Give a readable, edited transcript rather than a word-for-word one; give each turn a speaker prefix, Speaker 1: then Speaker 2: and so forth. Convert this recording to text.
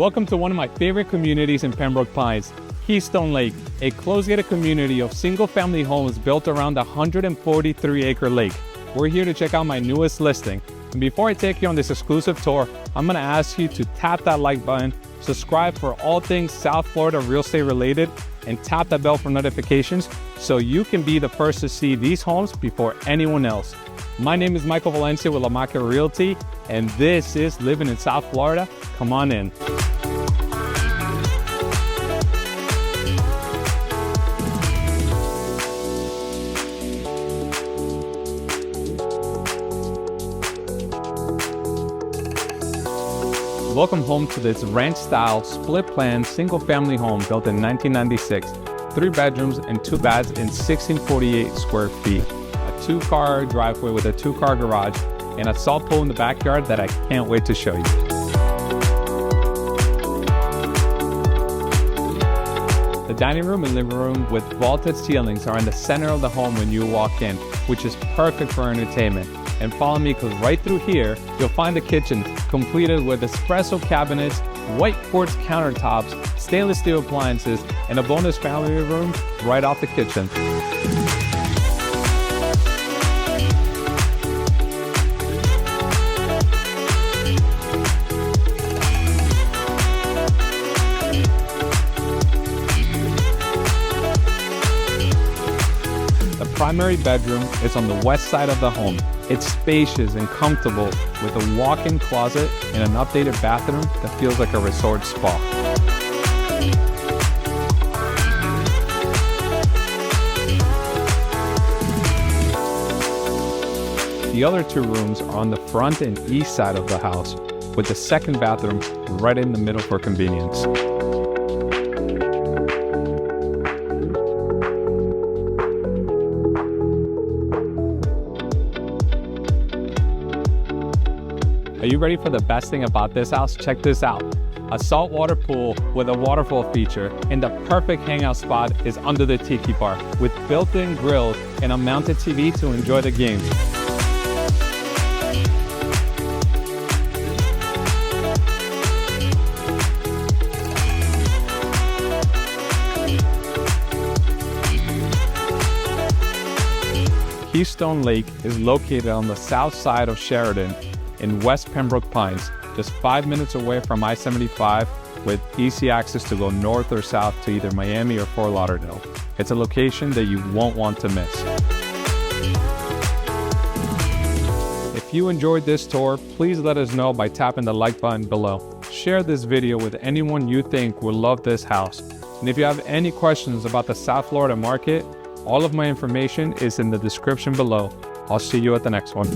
Speaker 1: Welcome to one of my favorite communities in Pembroke Pines, Keystone Lake, a close-gated community of single-family homes built around a 143-acre lake. We're here to check out my newest listing. And before I take you on this exclusive tour, I'm going to ask you to tap that like button, subscribe for all things South Florida real estate related, and tap that bell for notifications so you can be the first to see these homes before anyone else. My name is Michael Valencia with La Maca Realty, and this is Living in South Florida. Come on in. Welcome home to this ranch-style, split-plan, single-family home built in 1996. 3 bedrooms and 2 baths in 1648 square feet. A 2-car driveway with a 2-car garage and a salt pool in the backyard that I can't wait to show you. The dining room and living room with vaulted ceilings are in the center of the home when you walk in, which is perfect for entertainment. And follow me, because right through here, you'll find the kitchen completed with espresso cabinets, white quartz countertops, stainless steel appliances, and a bonus family room right off the kitchen. The primary bedroom is on the west side of the home. It's spacious and comfortable with a walk-in closet and an updated bathroom that feels like a resort spa. The other 2 rooms are on the front and east side of the house, with the second bathroom right in the middle for convenience. Are you ready for the best thing about this house? Check this out. A saltwater pool with a waterfall feature, and the perfect hangout spot is under the tiki bar with built-in grills and a mounted TV to enjoy the games. Keystone Lake is located on the south side of Sheridan in West Pembroke Pines, just 5 minutes away from I-75 with easy access to go north or south to either Miami or Fort Lauderdale. It's a location that you won't want to miss. If you enjoyed this tour, please let us know by tapping the like button below. Share this video with anyone you think will love this house. And if you have any questions about the South Florida market, all of my information is in the description below. I'll see you at the next one.